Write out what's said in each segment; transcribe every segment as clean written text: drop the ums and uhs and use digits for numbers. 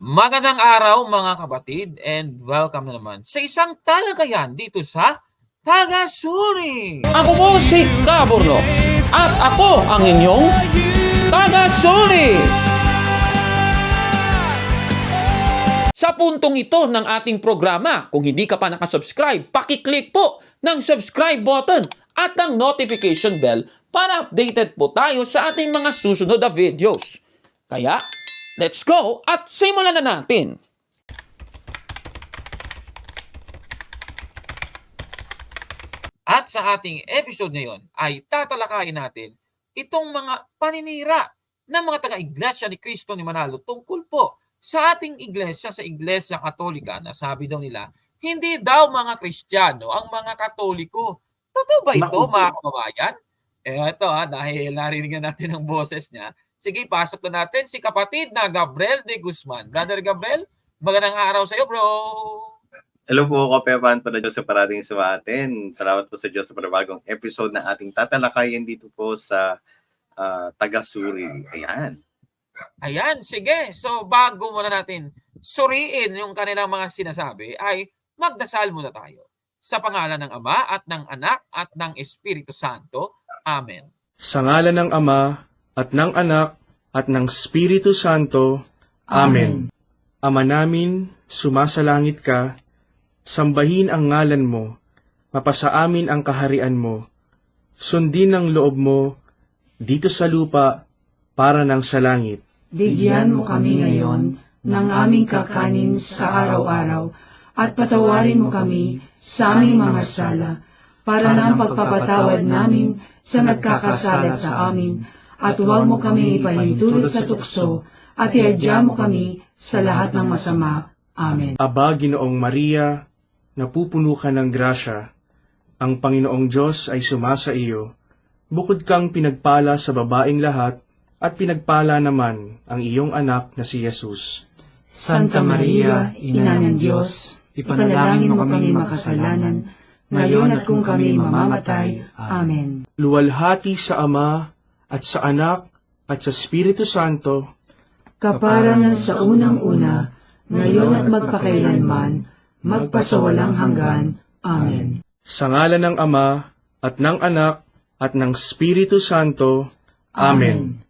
Magandang araw mga kapatid and welcome na naman sa isang talakayan dito sa Tagasuri. Ako po si Kaburno at ako ang inyong Tagasuri. Sa puntong ito ng ating programa, kung hindi ka pa nakasubscribe, pakiclick po ng subscribe button at ang notification bell para updated po tayo sa ating mga susunod na videos. Kaya, let's go at simulan na natin! At sa ating episode ngayon ay tatalakayin natin itong mga paninira ng mga taga-iglesia ni Cristo ni Manalo tungkol po sa ating iglesia, sa Iglesia Katolika, na sabi daw nila, hindi daw mga Kristiyano ang mga Katoliko. Totoo ba ito, mga kababayan? Eto dahil narinig natin ang boses niya, sige, pasok na natin si kapatid na Gabriel de Guzman. Brother Gabriel, magandang araw sa iyo, bro! Hello po, kapepan para Diyos sa parating sa atin. Salamat po sa Diyos sa panibagong episode na ating tatalakayin dito po sa Tagasuri. Ayan, sige. So bago muna natin suriin yung kanilang mga sinasabi, ay magdasal muna tayo. Sa pangalan ng Ama at ng Anak at ng Espiritu Santo. Amen. Sa ngalan ng Ama at ng Anak at ng Espiritu Santo. Amen. Ama namin, sumasalangit ka, sambahin ang ngalan mo, mapasa amin ang kaharian mo, sundin ang loob mo dito sa lupa para ng sa langit. Bigyan mo kami ngayon ng aming kakanin sa araw-araw at patawarin mo kami sa aming mga sala para ng pagpapatawad namin sa nagkakasala sa amin at huwag mo kaming ipahintulot sa tukso at iadya mo kami sa lahat ng masama. Amen. Aba, Ginoong Maria, napupuno ka ng grasya, ang Panginoong Diyos ay sumasa iyo. Bukod kang pinagpala sa babaeng lahat, at pinagpala naman ang iyong anak na si Jesus. Santa Maria, Ina ng Diyos, ipanalangin mo kami makasalanan, ngayon at kung kami mamamatay. Amen. Luwalhati sa Ama, at sa Anak, at sa Espiritu Santo, Kaparanan sa unang-una, ngayon at magpakailanman, magpasawalang hanggan. Amen. sa ngalan ng Ama, at ng Anak, at ng Espiritu Santo. Amen.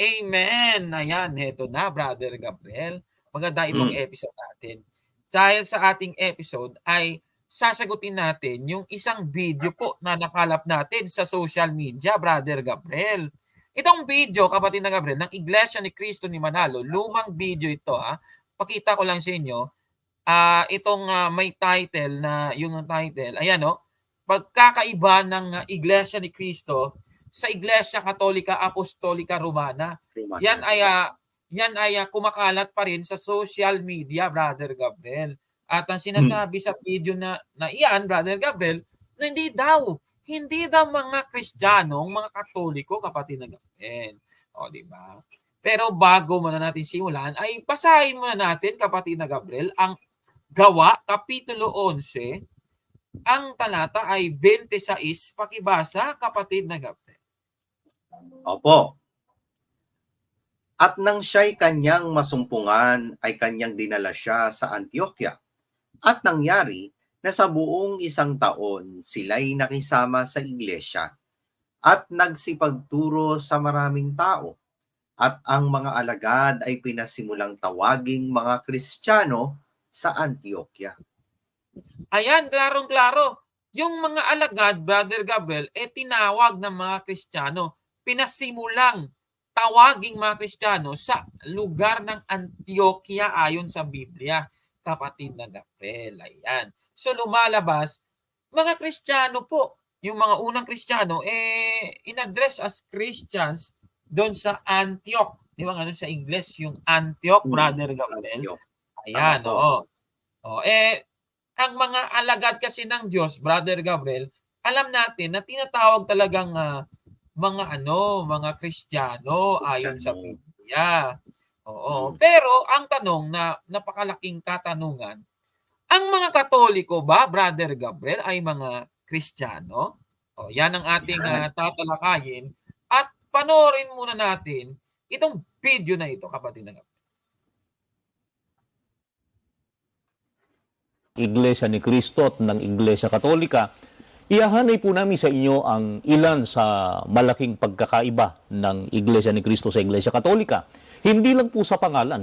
Amen! Ayan, heto na, Brother Gabriel. Maganda itong episode natin. Dahil sa ating episode ay sasagutin natin yung isang video po na nakalap natin sa social media, Brother Gabriel. Itong video, kapatid na Gabriel, ng Iglesia ni Cristo ni Manalo, lumang video ito. Pakita ko lang sa inyo. Itong may title na, yung title, ayan pagkakaiba ng Iglesia ni Cristo sa Iglesia Katolika Apostolika Romana. Yan ay kumakalat pa rin sa social media, Brother Gabriel. At ang sinasabi sa video na iyan, Brother Gabriel, na hindi daw mga Kristiyanong, mga Katoliko, kapatid na Gabriel. O, di ba? Pero bago muna natin simulan, ay basahin muna natin, kapatid na Gabriel, ang Gawa, Kapitulo 11, ang talata ay 26. Pakibasa, kapatid na Gabriel. Opo. At nang siya'y kanyang masumpungan, ay kanyang dinala siya sa Antioquia. At nangyari na sa buong 1 taon, sila'y nakisama sa iglesia at nagsipagturo sa maraming tao. At ang mga alagad ay pinasimulang tawaging mga Kristiyano sa Antioquia. Ayan, klarong-klaro. Yung mga alagad, Brother Gabriel, tinawag ng mga Kristiyano. Pinasimulang tawaging mga Kristiyano sa lugar ng Antioquia ayon sa Biblia, kapatid na Gabriel. Ayan. So lumalabas, mga Kristiyano po. Yung mga unang Kristiyano, in-address as Christians doon sa Antioch. Di ba sa English, yung Antioch, Brother Gabriel? Ayan, oo. Ang mga alagad kasi ng Diyos, Brother Gabriel, alam natin na tinatawag talagang mga Kristiyano ayon sa Biblia. Oo. Pero ang tanong na napakalaking katanungan, ang mga Katoliko ba, Brother Gabriel, ay mga Kristiyano? Yan ang ating tatalakayin. At panoorin muna natin itong video na ito, kapatid na Gabriel. Iglesia ni Cristo at ng Iglesia Katolika, ihahanay po namin sa inyo ang ilan sa malaking pagkakaiba ng Iglesia ni Cristo sa Iglesia Katolika. Hindi lang po sa pangalan,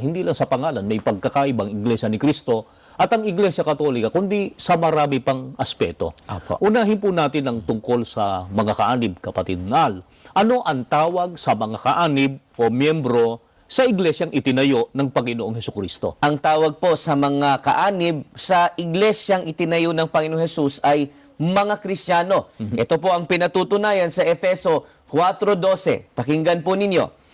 may pagkakaibang Iglesia ni Cristo at ang Iglesia Katolika, kundi sa marami pang aspeto. Apo. Unahin po natin ang tungkol sa mga kaanib, kapatid Nal. Ano ang tawag sa mga kaanib o miyembro sa iglesyang itinayo ng Panginoong Hesukristo? Ang tawag po sa mga kaanib sa iglesyang itinayo ng Panginoong Hesus ay mga Kristiyano. Ito po ang pinatutunayan sa Efeso 4:12. Pakinggan po ninyo.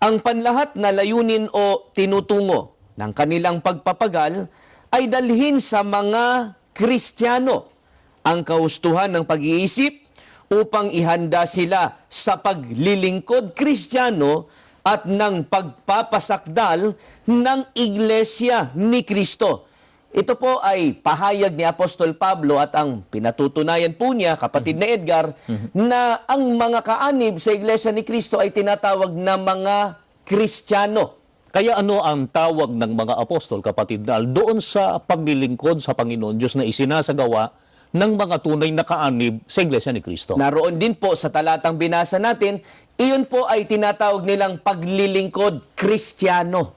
Ang panlahat na layunin o tinutungo ng kanilang pagpapagal ay dalhin sa mga Kristiyano ang kahustuhan ng pag-iisip upang ihanda sila sa paglilingkod Kristiyano at ng pagpapasakdal ng Iglesia ni Kristo. Ito po ay pahayag ni Apostol Pablo at ang pinatutunayan po niya, kapatid na Edgar, na ang mga kaanib sa Iglesia ni Kristo ay tinatawag na mga Kristiyano. Kaya ano ang tawag ng mga apostol, kapatid Nal, doon sa paglilingkod sa Panginoon Diyos na isinasagawa ng mga tunay na kaanib sa Iglesia ni Cristo? Naroon din po sa talatang binasa natin, iyon po ay tinatawag nilang paglilingkod Kristiyano.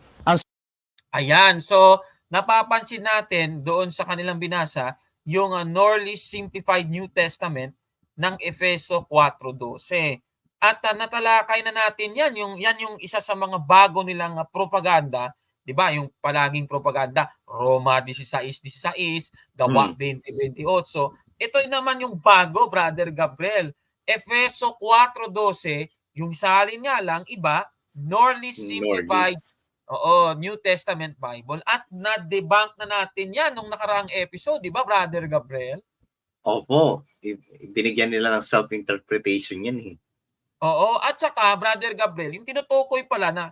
Ayan, so napapansin natin doon sa kanilang binasa yung Norley Simplified New Testament ng Efeso 4:12. At natalakay na natin yan yung isa sa mga bago nilang propaganda, 'di ba? Yung palaging propaganda, Roma 16:16, Gawa 20:28. Ito naman yung bago, Brother Gabriel. Efeso 4:12, yung salin nga lang iba, Norley Simplified New Testament Bible, at na-debunk na natin yan nung nakaraang episode, di ba, Brother Gabriel? Opo, binigyan nila ng self-interpretation yan eh. Oo, at saka, Brother Gabriel, yung tinutukoy pala na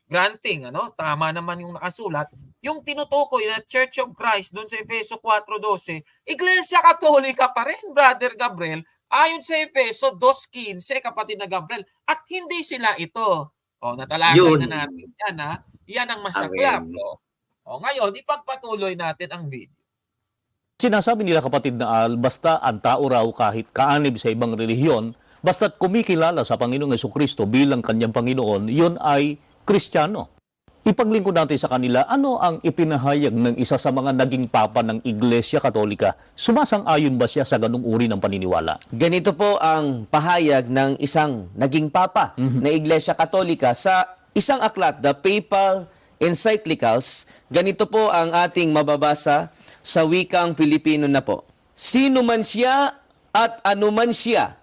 granting, tama naman yung nakasulat, yung tinutukoy na Church of Christ doon sa Efeso 4:12, Iglesia Katolika pa rin, Brother Gabriel, ayon sa Efeso 2:15, kapatid na Gabriel, at hindi sila ito. Natalakay na natin yan, ha? Yan ang masaklap. Ngayon, ipagpatuloy natin ang video. Sinasabi nila, kapatid na Al, basta ang tao raw kahit kaanib sa ibang relihiyon, basta't kumikilala sa Panginoong Hesukristo bilang kanyang Panginoon, yun ay Kristiyano. Ipaglingkod natin sa kanila, ano ang ipinahayag ng isa sa mga naging papa ng Iglesia Katolika? Sumasang-ayon ba siya sa ganung uri ng paniniwala? Ganito po ang pahayag ng isang naging papa na Iglesia Katolika sa isang aklat, The Papal Encyclicals. Ganito po ang ating mababasa sa wikang Pilipino na po. Sino man siya at anuman siya,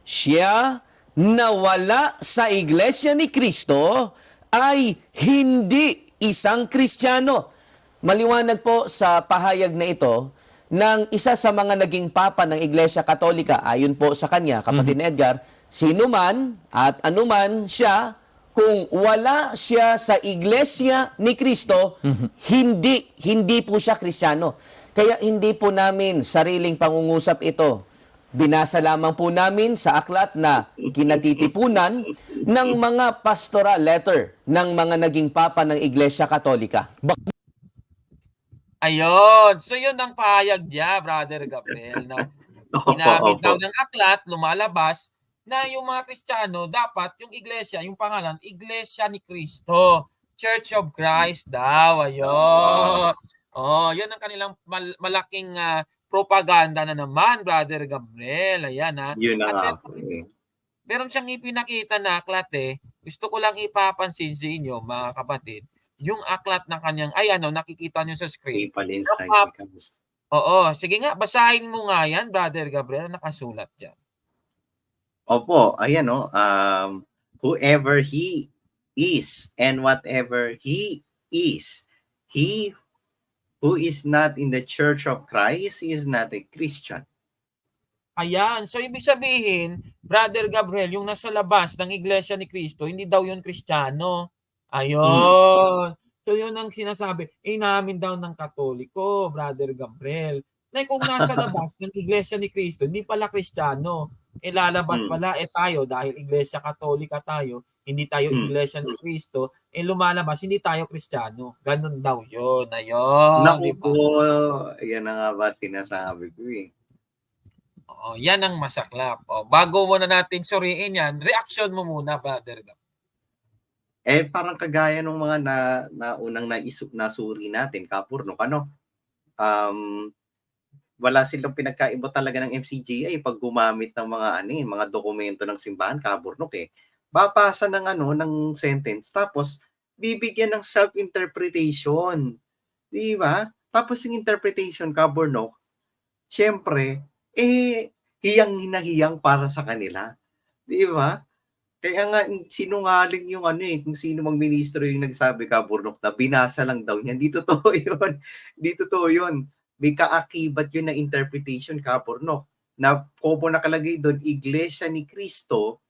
siya na wala sa Iglesia ni Kristo ay hindi isang Kristiyano. Maliwanag po sa pahayag na ito ng isa sa mga naging papa ng Iglesia Katolika. Ayon po sa kanya, kapatid na Edgar, sino man at anuman siya, kung wala siya sa Iglesia ni Kristo, hindi po siya Kristiyano. Kaya hindi po namin sariling pangungusap ito. Binasa lamang po namin sa aklat na kinatitipunan ng mga pastoral letter ng mga naging papa ng Iglesia Katolika. Ayun. So yun ang pahayag niya, Brother Gabriel, na ginamit daw ng aklat, lumalabas, na yung mga Kristiyano, dapat yung iglesia, yung pangalan, Iglesia ni Cristo. Church of Christ daw. Ayun. Yun ang kanilang malaking propaganda na naman, Brother Gabriel. Ayan, ha. Yun na nga. Meron siyang ipinakita na aklat eh. Gusto ko lang ipapansin sa inyo, mga kapatid, yung aklat ng kanyang, nakikita nyo sa screen. Papal Encyclicals. Oo, sige nga, basahin mo nga yan, Brother Gabriel, nakasulat dyan. Opo, ayan whoever he is and whatever he is, he who is not in the Church of Christ is not a Christian. Ayan, so ibig sabihin, Brother Gabriel, yung nasa labas ng Iglesia ni Cristo, hindi daw yun Kristiyano. Ayun. So yun ang sinasabi, namin daw ng Katoliko, Brother Gabriel. Na kung nasa labas ng Iglesia ni Cristo, hindi pala Kristiyano. Lalabas pala tayo dahil Iglesia Katolika tayo, hindi tayo Hmm. Iglesia ni Cristo, lumalabas hindi tayo Kristiyano. Ganun daw yun. Ayun, Naku di ba? po, yan na nga ba sinasabi ko eh. Oo, yan ang masaklap. Bago muna natin suriin yan, reaction mo muna, Brother Gab. Parang kagaya nung mga unang nasuri natin, Kapurnok, ano? Wala silang pinagkaiba talaga ng MCGA pag gumamit ng mga dokumento ng simbahan, Kapurnok eh. Babasa ng ng sentence tapos bibigyan ng self-interpretation. Di ba? Tapos yung interpretation, Kapurnok, syempre, hiyang-hinahiyang para sa kanila. Di ba? Kaya nga, sinungaling yung kung sino mang ministro yung nagsabi, Kapurnok, na binasa lang daw niya. Di totoo yun. Di totoo yun. May kaakibat yun na interpretation, Kapurnok. Na kopo nakalagay doon, Iglesia ni Cristo,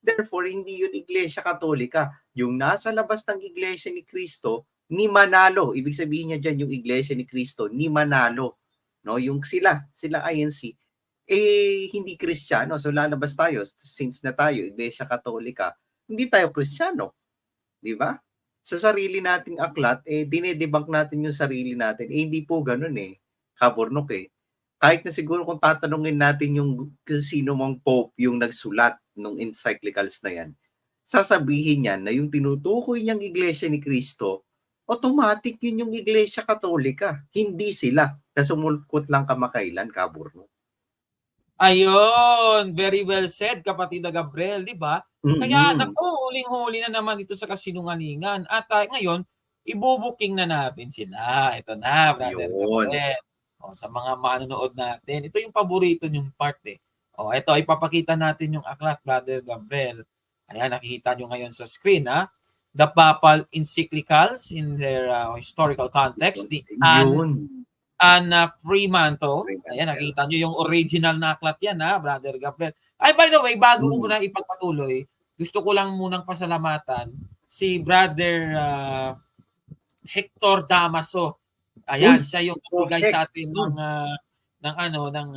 therefore, hindi yun Iglesia Katolika. Yung nasa labas ng Iglesia ni Cristo, ni Manalo. Ibig sabihin niya dyan, yung Iglesia ni Cristo, ni Manalo. No? Yung sila INC, hindi Kristiyano. So lalabas tayo, since na tayo, Iglesia Katolika, hindi tayo Kristiyano. Di ba? Sa sarili nating aklat, dinedebunk natin yung sarili natin. Hindi po ganun Kapurnok Kahit na siguro kung tatanungin natin yung sino mang Pope yung nagsulat ng encyclicals na yan, sasabihin niyan na yung tinutukoy niyang Iglesia ni Cristo, automatic yun yung Iglesia Katolika. Hindi sila na sumulkot lang kamakailan, Kapurnok. Ayun, very well said, kapatid na Gabriel, di ba? Kaya Mm-hmm. naku, huling-huli na naman ito sa kasinungalingan. At ngayon, ibubuking na natin sila. Ito na, Brother Gabriel. Sa mga manonood natin, ito yung paborito niyong part ito, ipapakita natin yung aklat, Brother Gabriel. Ayan, nakikita niyo ngayon sa screen, ha? The Papal Encyclicals in their historical context. The Anna Fremantle. Ayan, nakita nyo yung original na aklat yan, ha, Brother Gabriel. Ay, by the way, bago ko muna ipagpatuloy, gusto ko lang munang pasalamatan si Brother Hector Damaso. Ayan, siya yung nagbigay sa atin ng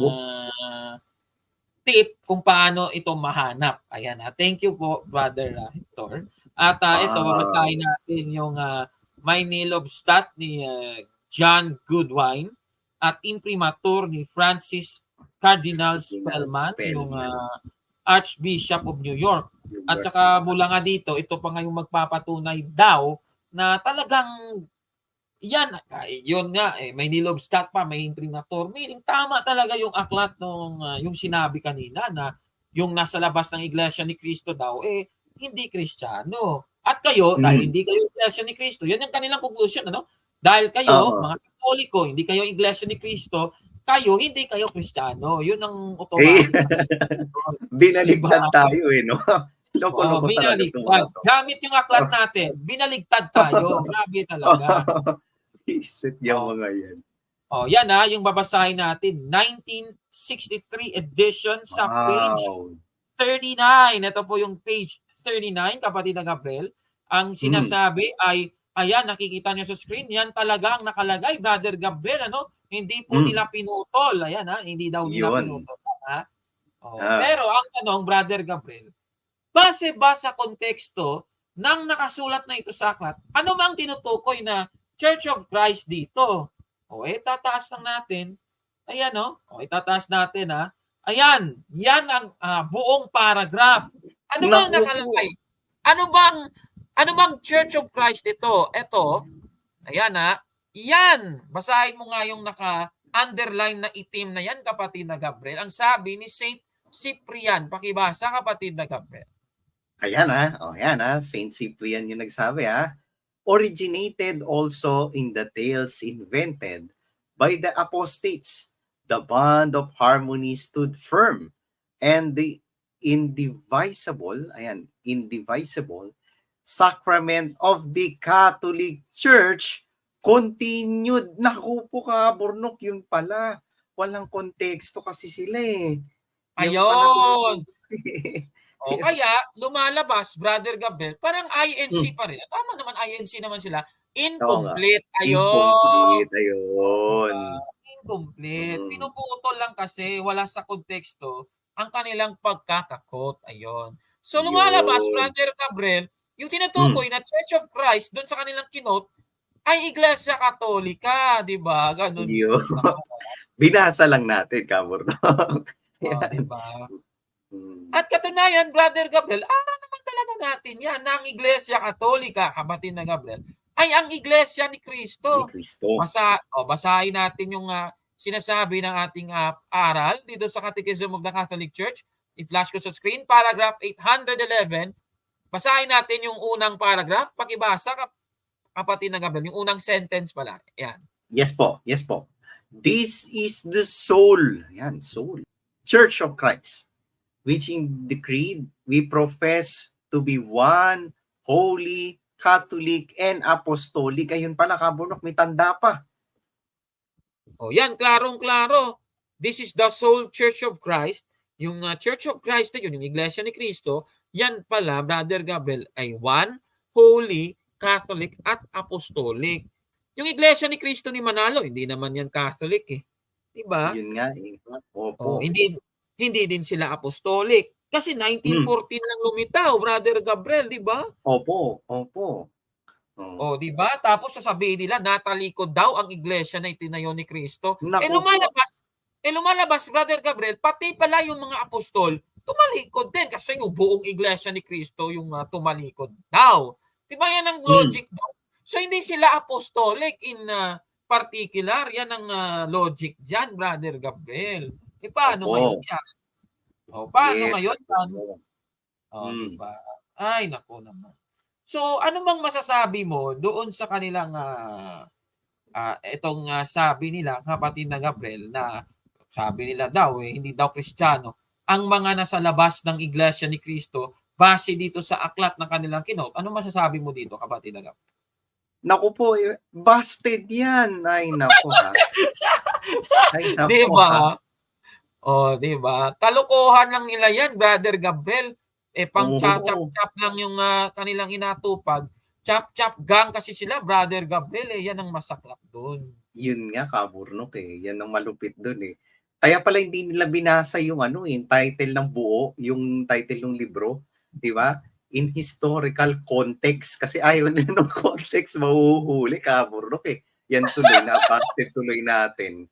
tip kung paano ito mahanap. Ayan, thank you po, Brother Hector. At ito, babasahin natin yung My Nilobstat ni John Goodwine at imprimatur ni Francis Cardinal Spellman, yung Archbishop of New York. At saka mula nga dito, ito pa nga yung magpapatunay daw na talagang yun nga may Nilobstat pa, may imprimatur. Meaning tama talaga yung aklat nung yung sinabi kanina na yung nasa labas ng Iglesia ni Cristo daw hindi Kristiyano. At kayo, dahil hindi kayo Iglesia ni Cristo, yun yung kanilang conclusion, ano? Dahil kayo, mga Katoliko, hindi kayo Iglesia ni Cristo, kayo, hindi kayo Kristiyano. Yun ang automatic. Binaligtad tayo no? Binaligtad. Gamit yung aklat natin, binaligtad tayo. Grabe talaga. Isit yung mga yan. Yan yung babasahin natin. 1963 edition sa page 39. Ito po yung page 39, kapatid na Gabriel. Ang sinasabi ay, ayan, nakikita niyo sa screen, yan talaga ang nakalagay, Brother Gabriel, ano? Hindi po nila pinutol. Ayan, hindi daw nila pinutol. Pero ang tanong, Brother Gabriel, base ba sa konteksto ng nakasulat na ito sa aklat, ano bang tinutukoy na Church of Christ dito? Tataas lang natin. Ayan, itataas natin, Ayan, yan ang buong paragraph. Ano bang nakalagay? Ano bang Church of Christ ito? Ito, ayan yan. Basahin mo nga yung naka-underline na itim na yan, kapatid na Gabriel. Ang sabi ni Saint Cyprian. Pakibasa, kapatid na Gabriel. Ayan Saint Cyprian yung nagsabi Originated also in the tales invented by the apostates. The bond of harmony stood firm, and the indivisible sacrament of the Catholic Church continued. Naku po, Kapurnok, yun pala. Walang konteksto kasi sila Ayun! Kaya lumalabas, Brother Gabriel, parang INC pa rin. Tama naman, INC naman sila. Incomplete. Ayun. Incomplete. Pinuputol lang kasi, wala sa konteksto. ang kanilang pagkakakot. Ayun. So lumalabas, Yun. Brother Gabriel, yung Hmm. tinutukoy na Church of Christ doon sa kanilang kinot ay Iglesia Katolika, 'di ba? Ganun Yun. yun. Naku, Binasa lang natin, Kaburnok. oh, 'di Yan. ba? Hmm. At katunayan, Brother Gabriel, aral naman talaga natin yan na ang Iglesia Katolika, kapatid na Gabriel, ay ang Iglesia ni Ni Kristo. Cristo. Basahin natin yung sinasabi ng ating aral dito sa Catechism of the Catholic Church. I-flash ko sa screen, paragraph 811. Basahin natin yung unang paragraph. Pakibasa, kapatid na Gabriel, yung unang sentence pala. Yan. Yes po. Yes po. This is the soul. Yan, soul. Church of Christ, which in the creed we profess to be one, holy, Catholic, and Apostolic. Ayun pala, Kaburnok, may tanda pa. O yan, klarong-klaro. This is the sole Church of Christ. Yung Church of Christ na yun, yung Iglesia ni Cristo, yan pala, Brother Gabriel, ay one, holy, Catholic, at Apostolic. Yung Iglesia ni Cristo ni Manalo, hindi naman yan Catholic eh. Diba? Yun nga eh. O, Opo. hindi din sila Apostolic. Kasi 1914 lang lumitaw, Brother Gabriel, di ba? Opo. Opo. O, di ba? Tapos sasabihin nila, natalikod daw ang iglesia na itinayo ni Kristo. Naku po. Lumalabas, Brother Gabriel, pati pala yung mga apostol, tumalikod din. Kasi yung buong iglesia ni Kristo yung tumalikod daw. Di ba yan ang logic daw? So, hindi sila apostolic in particular. Yan ang logic dyan, Brother Gabriel. E, paano Opo. ngayon yan? O, paano Yes, ngayon? opo. O, di ba? Ay, naku naman. So, ano bang masasabi mo doon sa kanilang itong sabi nila, kapatid na Gabriel, na sabi nila daw hindi daw Kristiyano ang mga nasa labas ng Iglesia ni Cristo base dito sa aklat ng kanilang kinot. Ano masasabi mo dito, kapatid na Gabriel? Naku po, busted yan. Ay, naku ha. Ay, naku Di ha. ba? O, di ba? Kalokohan lang nila yan, Brother Gabriel. Pang Oo. chap-chap lang yung kanilang inatupag. Chap-chap gang kasi sila, Brother Gabriel. Yan ang masaklap doon. Yun nga, Kaburnok eh. Yan ang malupit doon eh. Kaya pala hindi nila binasa yung title ng buo, yung title ng libro, di ba? In historical context. Kasi ayaw nila ng context, mahuhuli, Kaburnok eh. Yan tuloy, busted tuloy natin.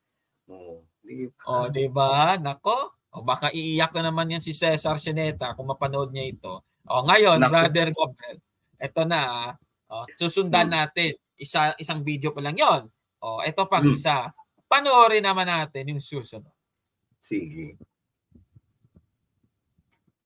O, di ba? Nako. O, baka iiyak na naman yan si Cesar Sineta kung mapanood niya ito. O, ngayon, Naku. Brother Gabriel, eto na. Susundan natin. Isang video pa lang yon. O, eto pang isa. Panoorin naman natin yung susunod. Sige.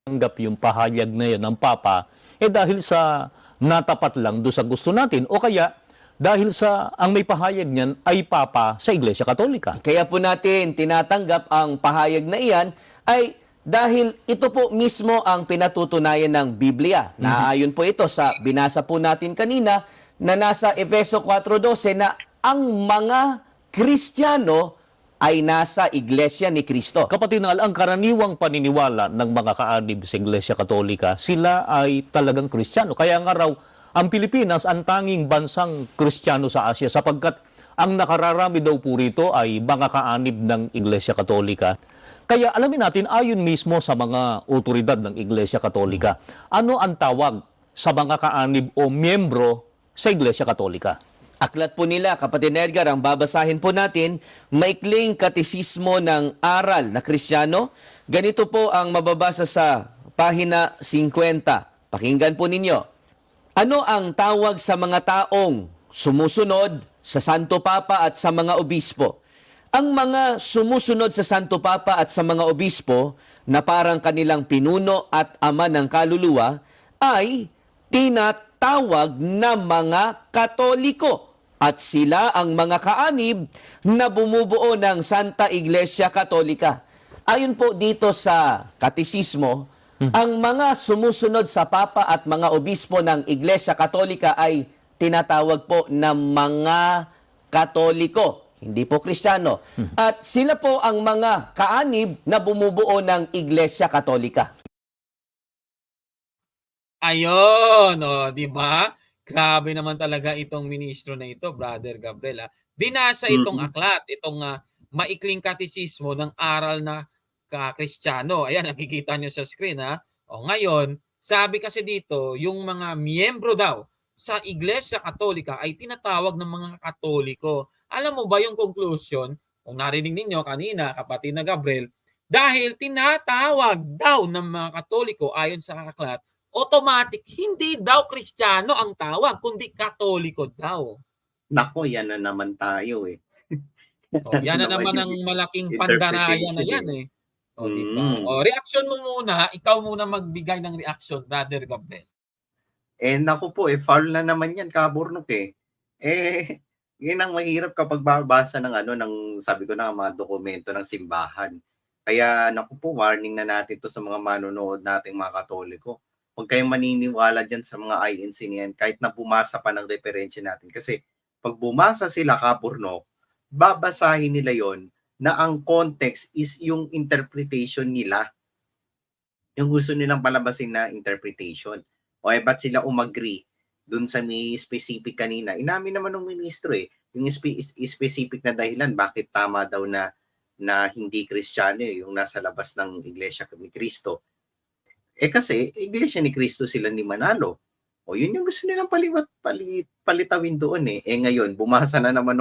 Tanggap yung pahayag na yun ng Papa, dahil sa natapat lang do sa gusto natin o kaya dahil sa ang may pahayag niyan ay Papa sa Iglesia Katolika. Kaya po natin tinatanggap ang pahayag na iyan ay dahil ito po mismo ang pinatutunayan ng Biblia. Naayon po ito sa binasa po natin kanina na nasa Efeso 4:12 na ang mga Kristiyano ay nasa Iglesia ni Cristo. Kapatid na ang karaniwang paniniwala ng mga kaanib sa Iglesia Katolika, sila ay talagang Kristiyano. Kaya nga raw, ang Pilipinas ang tanging bansang Kristiyano sa Asia sapagkat ang nakararami daw po rito ay mga kaanib ng Iglesia Katolika. Kaya alamin natin, ayon mismo sa mga otoridad ng Iglesia Katolika, ano ang tawag sa mga kaanib o miyembro sa Iglesia Katolika? Aklat po nila, kapatid Edgar, ang babasahin po natin, maikling katisismo ng aral na Kristiyano. Ganito po ang mababasa sa pahina 50. Pakinggan po ninyo. Ano ang tawag sa mga taong sumusunod sa Santo Papa at sa mga obispo? Ang mga sumusunod sa Santo Papa at sa mga obispo na parang kanilang pinuno at ama ng kaluluwa ay tinatawag na mga Katoliko at sila ang mga kaanib na bumubuo ng Santa Iglesia Katolika. Ayon po dito sa katisismo, ang mga sumusunod sa Papa at mga obispo ng Iglesia Katolika ay tinatawag po na mga Katoliko, hindi po Kristiyano. At sila po ang mga kaanib na bumubuo ng Iglesia Katolika. Ayun, di ba? Grabe naman talaga itong ministro na ito, Brother Gabriel. Binasa itong aklat, itong maikling katisismo ng aral na ka-Kristiyano. Ayan, nakikita nyo sa screen ha. O ngayon, sabi kasi dito, yung mga miyembro daw sa Iglesia Katolika ay tinatawag ng mga Katoliko. Alam mo ba yung conclusion? Kung narinig ninyo kanina, kapatid na Gabriel, dahil tinatawag daw ng mga Katoliko ayon sa aklat, automatic, hindi daw Kristiyano ang tawag, kundi Katoliko daw. Nako, yan na naman tayo eh. O, yan na naman ang malaking pandaraya na yan eh. O, di ba? O, reaksyon mo muna, ikaw muna magbigay ng reaksyon, Brother Gabriel. Naku po, foul na naman yan, kaburnok eh. Yun ang mahirap kapag babasa ng sabi ko na, mga dokumento ng simbahan. Kaya naku po, warning na natin to sa mga manonood nating mga Katoliko. Huwag kayong maniniwala dyan sa mga INC niyan, kahit na bumasa pa ng referensya natin. Kasi pag bumasa sila, kaburnok, babasahin nila yon na ang context is yung interpretation nila. Yung gusto nilang palabasin na interpretation. O ba't sila umagree dun sa may specific kanina? Inamin naman ng ministro yung specific na dahilan bakit tama daw na hindi Kristiyano yung nasa labas ng Iglesia ni Cristo. Kasi Iglesia ni Cristo sila ni Manalo. O yun yung gusto nilang palitawin doon ngayon, bumasa na naman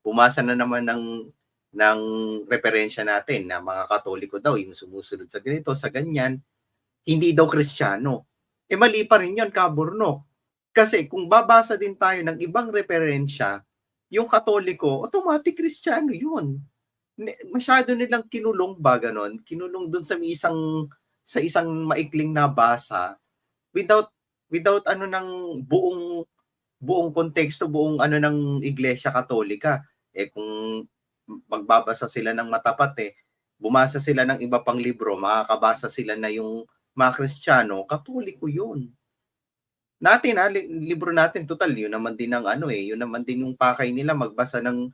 bumasa na naman ng referensya natin na mga Katoliko daw yung sumusunod sa ganito, sa ganyan, hindi daw Kristiyano. Mali pa rin yun, kaburnok. Kasi kung babasa din tayo ng ibang referensya, yung Katoliko, automatic Kristiyano yun. Masyado nilang kinulong ba ganon? Kinulong dun sa isang maikling nabasa without ng buong konteksto, buong ng Iglesia Katolika. Kung magbabasa sila ng matapat bumasa sila ng iba pang libro, makakabasa sila na yung mga Kristiyano, Katoliko yun. Natin libro natin, total, yun naman din yun naman din yung pakay nila magbasa ng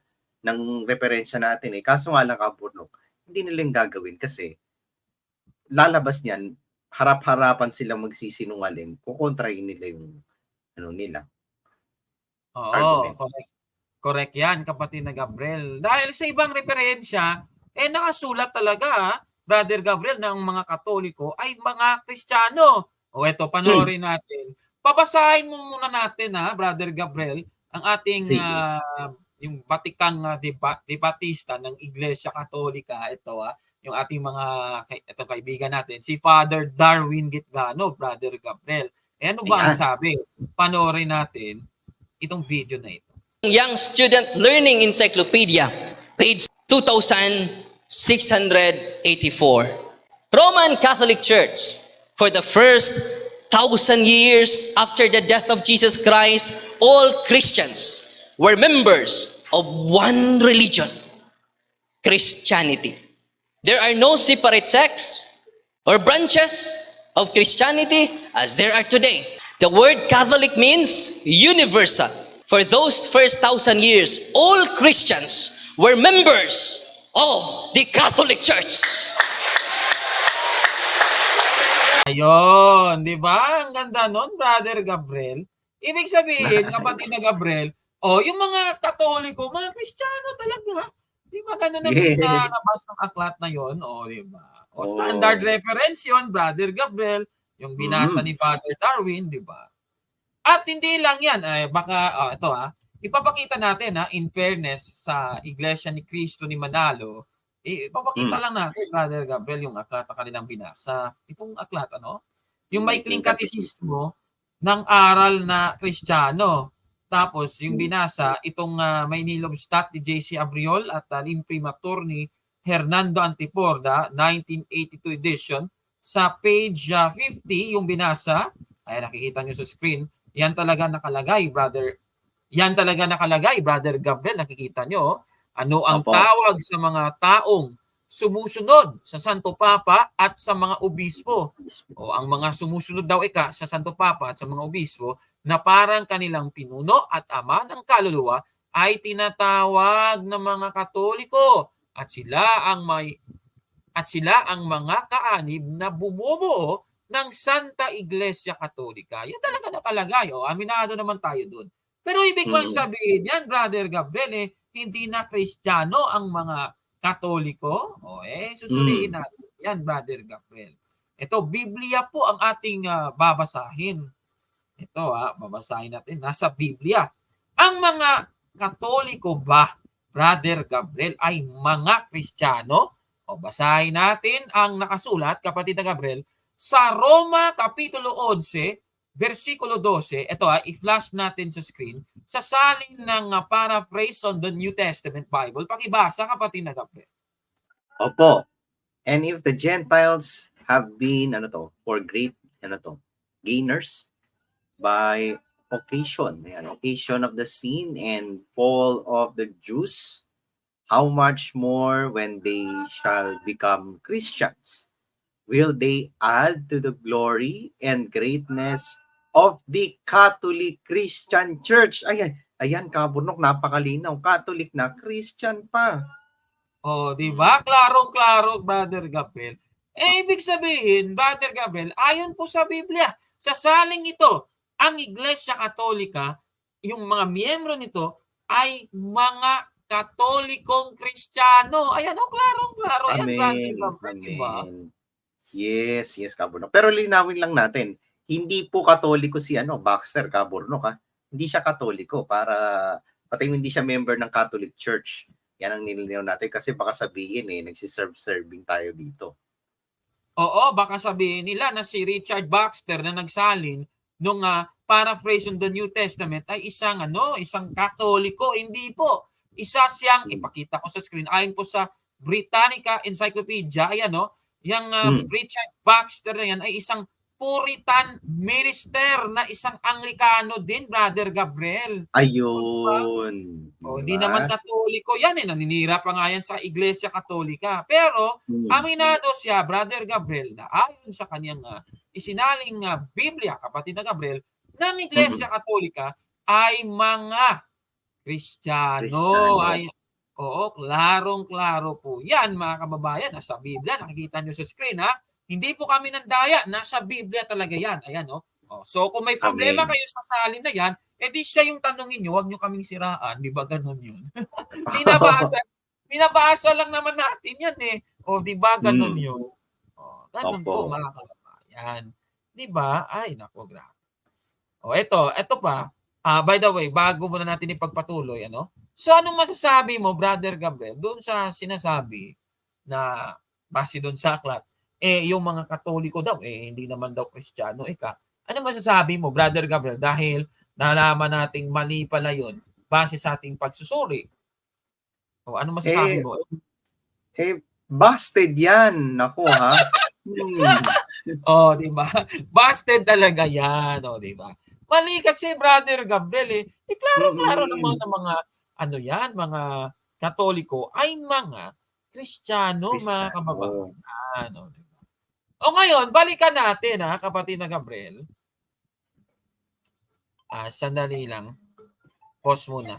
referensya natin Kaso nga lang, kaburnok, hindi nila yung gagawin kasi lalabas niyan, harap-harapan sila magsisinungaling, kukontrahin nila yung nila. Oo, correct yan, kapatid na Gabriel. Dahil sa ibang referensya, nakasulat talaga, Brother Gabriel, ng mga Katoliko ay mga Kristiyano. O eto, panoorin natin. Babasahin mo muna natin, Brother Gabriel, ang ating yung Batikang Debatista ng Iglesia Katolika. Ito, yung ating itong kaibigan natin, si Father Darwin Gitgano, Brother Gabriel. Ano ba ang sabi? Panoorin natin itong video na ito. Young Student Learning Encyclopedia, page 2684. Roman Catholic Church, for the first 1,000 years after the death of Jesus Christ, all Christians were members of one religion, Christianity. There are no separate sects or branches of Christianity as there are today. The word Catholic means universal. For those first 1,000 years, all Christians were members of the Catholic Church. Ayun, di ba? Ang ganda nun, Brother Gabriel. Ibig sabihin, kapatid na Gabriel, yung mga Katoliko, mga Kristiyano talaga. Di ba ganun ang pinalabas ng aklat na yon? Di ba? Standard reference yon, Brother Gabriel, yung binasa ni Father Darwin, di ba? At hindi lang yan, baka, ito ipapakita natin in fairness sa Iglesia ni Cristo ni Manalo, ipapakita lang natin, Brother Gabriel, yung aklat na kanilang binasa. Itong aklat, yung maikling katisismo ng aral na Kristiyano. Tapos, yung binasa, itong Maynilobstat ni J.C. Abriol at imprimatur ni Hernando Antiporda, 1982 edition, sa page 50, yung binasa, ay nakikita nyo sa screen, yan talaga nakalagay, Brother Gabriel, nakikita nyo, ano ang tawag sa mga taong sumusunod sa Santo Papa at sa mga obispo. Ang mga sumusunod daw sa Santo Papa at sa mga obispo na parang kanilang pinuno at ama ng kaluluwa ay tinatawag ng mga Katoliko at sila ang mga kaanib na bumubuo ng Santa Iglesia Katolika. Yan talaga nakalagay. Aminado naman tayo dun. Pero ibig bang sabihin yan, Brother Gabriel, hindi na Kristiyano ang mga Katoliko? Susuriin natin. Yan, Brother Gabriel. Ito, Biblia po ang ating babasahin. Ito, babasahin natin. Nasa Biblia. Ang mga Katoliko ba, Brother Gabriel, ay mga Kristiyano? Basahin natin ang nakasulat, kapatid na Gabriel, sa Roma Kapitulo 11, versikulo 12. Ito, i-flash natin sa screen. Sa salin ng paraphrase on the New Testament Bible. Pakibasa, kapatid na Gabriel. Opo. And if the Gentiles have been, for great, gainers by occasion of the sin and fall of the Jews, how much more when they shall become Christians? Will they add to the glory and greatness of the Catholic Christian Church? Ayan, kabunok, napakalinaw. Catholic na, Christian pa. Di ba? Klarong-klaro, Brother Gabriel. Ibig sabihin, Brother Gabriel, ayon po sa Biblia, sa saling ito, ang Iglesia Katolika, yung mga miyembro nito, ay mga Katolikong Kristiyano. Ayan, klarong-klaro. Ayan, Brother Gabriel, diba? Yes, kabunok. Pero linawin lang natin, hindi po Katoliko si Baxter, kabunok, Hindi siya Katoliko, pati hindi siya member ng Catholic Church. Yan ang nilinaw natin kasi baka sabihin nagsiserve-serving tayo dito. Oo, baka sabihin nila na si Richard Baxter na nagsalin nung paraphrase on the New Testament ay isang Katoliko. Hindi po. Isa siyang, ipakita ko sa screen, ayon po sa Britannica Encyclopedia, ayan yung Richard Baxter na yan ay isang Puritan minister na isang Anglikano din, Brother Gabriel. Ayun. Di naman Katoliko yan naninira pa nga yan sa Iglesia Katolika. Pero aminado siya, Brother Gabriel, na ayon sa kanyang isinaling Biblia, kapatid na Gabriel, ng Iglesia Katolika ay mga Kristiyano. Klarong-klaro po yan, mga kababayan. Nasa Biblia, nakikita nyo sa screen, Hindi po kami nandaya. Nasa Biblia talaga yan. Ayan, So, kung may problema kayo sa salin na yan, di siya yung tanongin nyo, huwag nyo kaming siraan. Di ba ganun yun? Binabasa lang naman natin yan di ba ganun yun? Ganun po, mga kababayan. Di ba? Ay, nako, grabe. Ito pa. By the way, bago muna natin ipagpatuloy, So, anong masasabi mo, Brother Gabriel, doon sa sinasabi na base doon sa aklat, yung mga Katoliko daw, hindi naman daw Kristiyano. Ano masasabi mo, Brother Gabriel, dahil nalaman nating mali pala yun base sa ating pagsusuri? Ano masasabi mo? Busted yan. Naku, di ba? Busted talaga yan, di ba? Mali kasi, Brother Gabriel, klaro-klaro naman ng mga mga Katoliko ay mga Kristiyano, mga kababayan. Ngayon, balikan natin, kapatid na Gabriel. Sandali lang. Pause muna.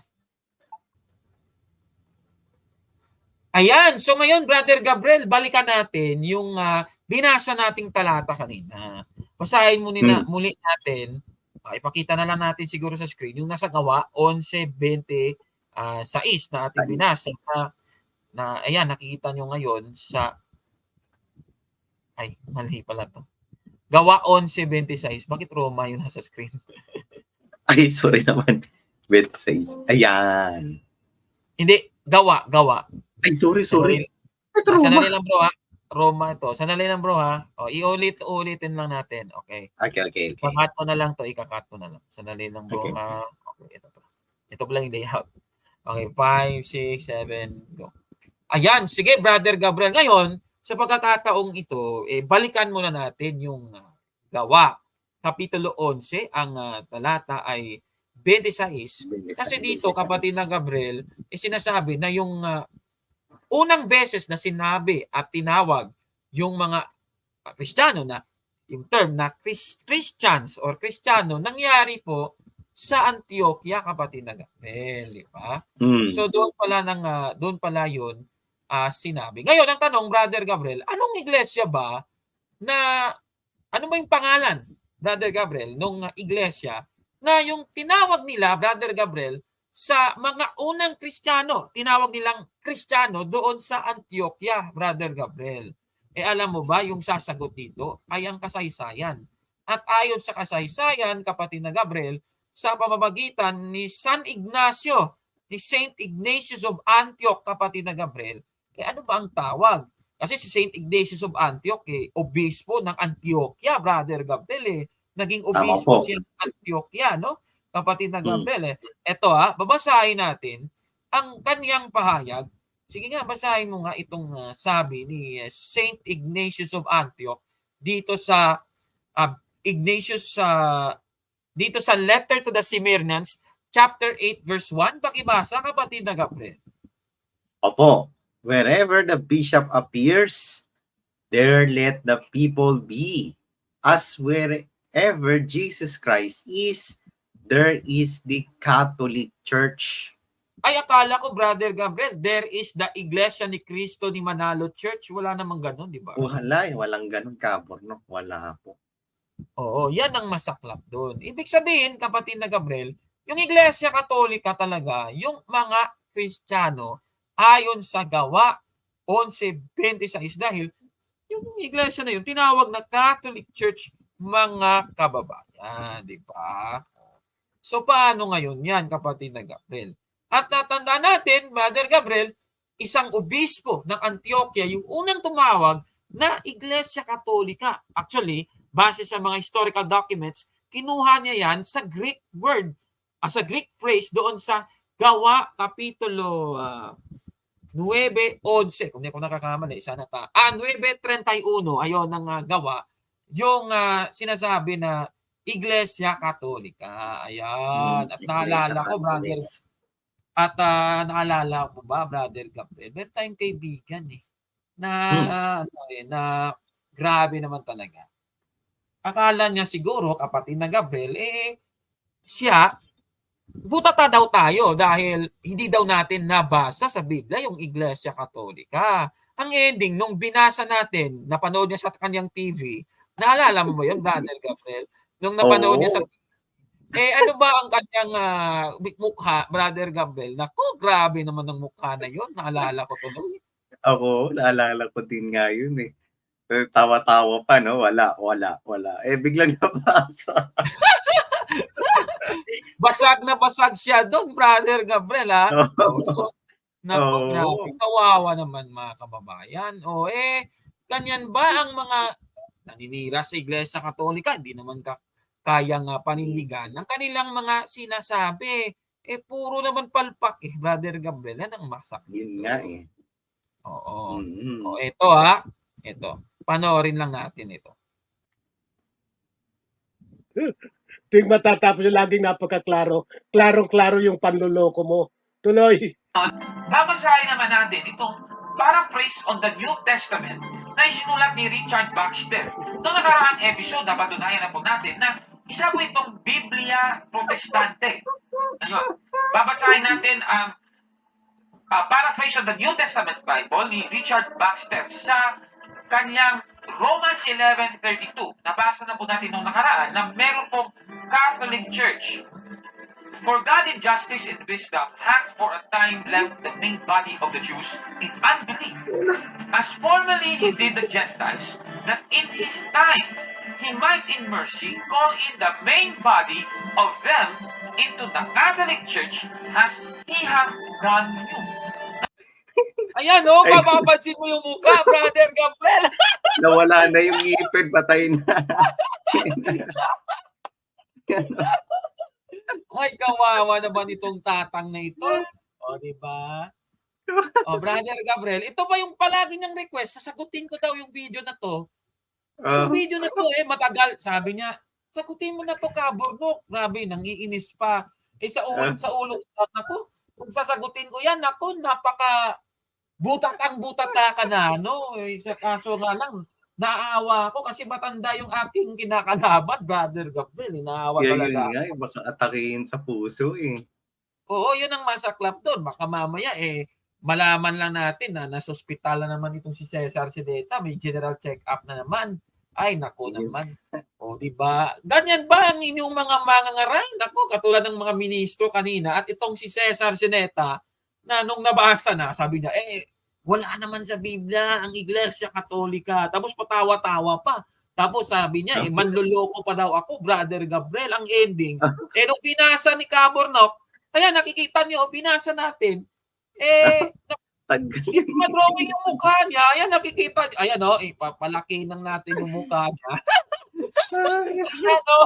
Ayan. So ngayon, Brother Gabriel, balikan natin yung binasa nating talata kanina. Basahin muli natin. Ipakita na lang natin siguro sa screen yung nasa Gawa 11:26 na ating binasa na ayan, nakikita nyo ngayon sa mali pala to. Gawa 11:26. Bakit Roma yun nasa screen? Sorry naman. 26. Ayan. Hindi, Gawa. Sorry. Sandali lang, bro, Roma ito. Sandali lang, bro, iulit-ulitin lang natin. Okay. Okay. Ikakat ko na lang to. Sandali lang, bro. Okay. Ito lang yung layout. Okay, 5, 6, 7, go. Ayan, sige, Brother Gabriel. Ngayon, sa pagkakataong ito, balikan muna natin yung Gawa. Kapitulo 11, ang talata ay 26. Kasi dito, kapatid na Gabriel, sinasabi na yung unang beses na sinabi at tinawag yung mga Kristiyano na yung term na Christians or Kristiyano, nangyari po sa Antioquia, kapatid na Gabriel, di ba? So doon pala yun sinabi. Ngayon, ang tanong, Brother Gabriel, anong iglesia ba ano ba yung pangalan, Brother Gabriel, nung iglesia na yung tinawag nila, Brother Gabriel, sa mga unang Kristiyano. Tinawag nilang Kristiyano doon sa Antioquia, Brother Gabriel. Alam mo ba, yung sasagot dito ay ang kasaysayan. At ayon sa kasaysayan, kapatid na Gabriel, sa pamamagitan ni San Ignacio, ni Saint Ignatius of Antioch, kapatid na Gabriel, ano ba ang tawag? Kasi si Saint Ignatius of Antioch, obispo ng Antioquia, Brother Gabriel, naging obispo siya ng Antioquia, no? Kapatid na Gabriel, Ito babasahin natin ang kaniyang pahayag. Sige nga, basahin mo nga itong sabi ni Saint Ignatius of Antioch dito sa Ignatius dito sa letter to the Smyrnans, chapter 8, verse 1. Pakibasa, kapatid na Gabriel. Opo. Wherever the bishop appears, there let the people be. As wherever Jesus Christ is, there is the Catholic Church. Ay, akala ko, Brother Gabriel, there is the Iglesia ni Cristo ni Manalo Church. Wala namang ganun, di ba? Walang ganun, Kabor, no? Wala po. Oo, yan ang masaklap doon. Ibig sabihin, kapatid na Gabriel, yung Iglesia Katolika talaga, yung mga Kristiyano, ayon sa Gawa 11:26, dahil yung iglesia na yun, tinawag na Catholic Church, mga kababayan, di ba? So, paano ngayon yan, kapatid na Gabriel? At natanda natin, Brother Gabriel, isang obispo ng Antioquia, yung unang tumawag na Iglesia Katolika. Actually, base sa mga historical documents, kinuha niya yan sa Greek word, sa Greek phrase doon sa Gawa Kapitulo 9:11. Kung hindi ko nakakamali, sana 9:31, ayon ng Gawa, yung sinasabi na Iglesia Katolika. Ayan. At naalala ko, Brother, at naalala ko ba, Brother Gabriel, meron tayong kaibigan na grabe naman talaga. Akala niya siguro, kapatid na Gabriel, siya, butata daw tayo dahil hindi daw natin nabasa sa Biblia yung Iglesia Katolika. Ang ending, nung binasa natin, napanood niya sa kanyang TV, naalala mo ba yun, Brother Gabriel? Nung napanood niya sa ano ba ang kanyang mukha, Brother Gabriel? Naku, grabe naman ang mukha na yun. Naalala ko tuloy. Ako, naalala ko din nga yun eh. Tawa-tawa pa, no? Wala. Biglang nabasa. Basag na basag siya doon, Brother Gabriel, So, naku, grabe. Kawawa naman, mga kababayan. Ganyan ba ang mga naninira sa Iglesia Katolika? Hindi naman kayang panindigan ng kanilang mga sinasabi. Puro naman palpak Brother Gabriel. Yan ang masakit. Yun nga eh. Oo. Ito. Panoorin lang natin ito. Tuwing matatapos yung laging napakaklaro. Klarong-klaro yung panluloko mo. Tuloy. Babasahin naman natin itong paraphrase on the New Testament na isinulat ni Richard Baxter. Noong nakaraang episode, napatunayan na po natin na isa po itong Biblia Protestante. Babasahin natin ang paraphrase on the New Testament Bible ni Richard Baxter sa kanyang Romans 11:32. Nabasa na po natin noong nakaraan na meron pong Catholic Church. For God in justice and wisdom hath for a time left the main body of the Jews in unbelief, as formerly he did the Gentiles, that in his time he might in mercy call in the main body of them into the Catholic Church, as he hath done you. Ayan mapapansin mo yung mukha, Brother Gabriel. Nawala na yung ngipin, patay na. Ay, kawawa naman itong tatang na ito. Di ba? Brother Gabriel, ito pa yung palagi niyang request, sasagutin ko daw yung video na to. Yung video na to matagal. Sabi niya, sagutin mo na to, Kaburnok. Grabe, nangiinis pa. Sa ulo ko, kung sasagutin ko yan, napaka butata ka na, Sa kaso nga lang, naaawa ako kasi matanda yung aking kinakalaban, Brother Gabriel. Naawa talaga. Yun nga, baka atakihin sa puso Oo, yun ang masaklap doon. Baka mamaya malaman lang natin na nasa ospital na naman itong si Cesar Sedeta. May general check-up na naman. Ay, naku naman. O, di ba? Ganyan ba ang inyong mga mangangaral? Naku, katulad ng mga ministro kanina at itong si Cesar Sineta na nung nabasa na, sabi niya, wala naman sa Biblia ang Iglesia Katolika. Tapos patawa-tawa pa. Tapos sabi niya, manloloko pa daw ako, Brother Gabriel, ang ending. Nung binasa ni Cabornok, ayan, nakikita niyo, binasa natin, ipa-drawing yung mukha niya, ayan, nakikita, ayan o, ipapalaki ng natin yung mukha niya. Ayan o.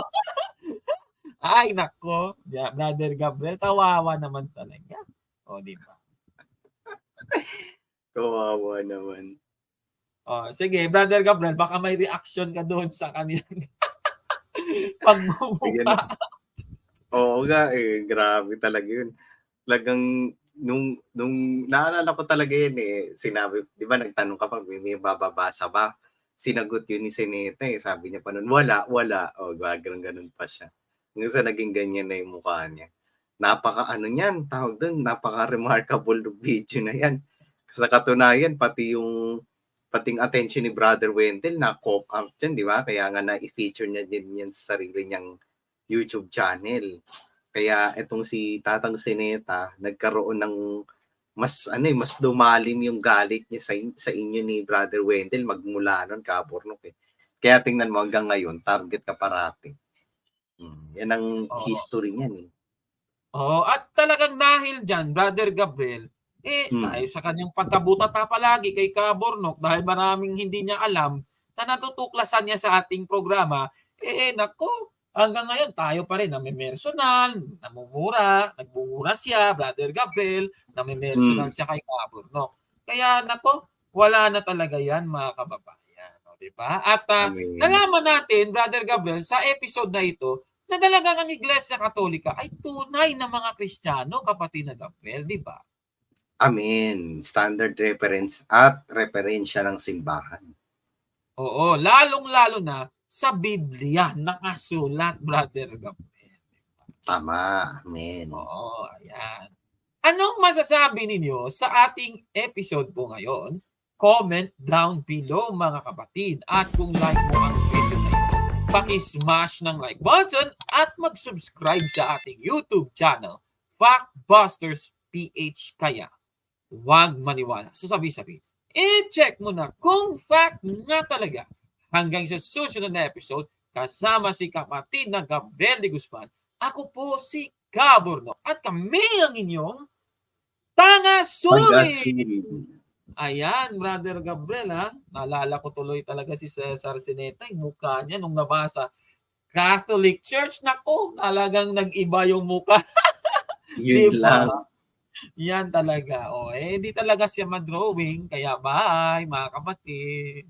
Ay, nako, Brother Gabriel, kawawa naman talaga. O, di ba? Kawawa naman. Sige, Brother Gabriel, baka may reaction ka doon sa kanyang pagmumukha. Oo nga grabe talaga yun. Talagang nung naalala ko talaga yun sinabi, di ba nagtanong ka pa, may bababasa ba? Sinagot yun ni Sineta sabi niya pa nun, wala. Ganun pa siya. Hanggang sa naging ganyan na yung mukha niya. Napaka-ano niyan, tawag doon, napaka-remarkable ng video na yan. Sa katunayan, pating attention ni Brother Wendell na cop out dyan, di ba? Kaya nga na-feature niya din yan sa sarili niyang YouTube channel. Kaya itong si Tatang Sineta nagkaroon ng mas lumalim yung galit niya sa inyo ni Brother Wendell magmula noon Cabornok Kaya tingnan mo hanggang ngayon target ka parati. Yan ang history niyan At talagang dahil diyan, Brother Gabriel, dahil sa kanyang pagkabutata palagi kay Cabornok, dahil maraming hindi niya alam na natutuklasan niya sa ating programa, nako, hanggang ngayon tayo pa rin namimersonal, nagbumura siya, Brother Gabriel, namimersonal siya kay Cabornok. Kaya nako, wala na talaga yan mga kababayan. Di ba? At nalaman natin, Brother Gabriel, sa episode na ito, na talagang ang Iglesia Katolika ay tunay na mga Kristiyano, kapatid na Gabriel, di ba? Amen. Standard reference at referensya ng simbahan. Oo, lalong-lalo na sa Biblia nakasulat, Brother Gabriel. Tama. Amen. Oo, ayan. Anong masasabi ninyo sa ating episode po ngayon? Comment down below mga kapatid. At kung like mo ang video na ito, paki-smash ng like button at mag-subscribe sa ating YouTube channel, Factbusters PH. Kaya, huwag maniwala sa sabi-sabi. I-check mo na kung fact nga talaga. Hanggang sa susunod na episode, kasama si kapatid na Gabriel de Guzman, ako po si Cabornok at kami ang inyong Tangasuri! Ayan, Brother Gabriel, ha? Naalala ko tuloy talaga si Cesar Sineta, yung mukha niya nung nabasa. Catholic Church, nako, talagang nag-iba yung mukha. Yun lang. Yan talaga. Hindi talaga siya madrawing. Kaya bye, mga kapatid.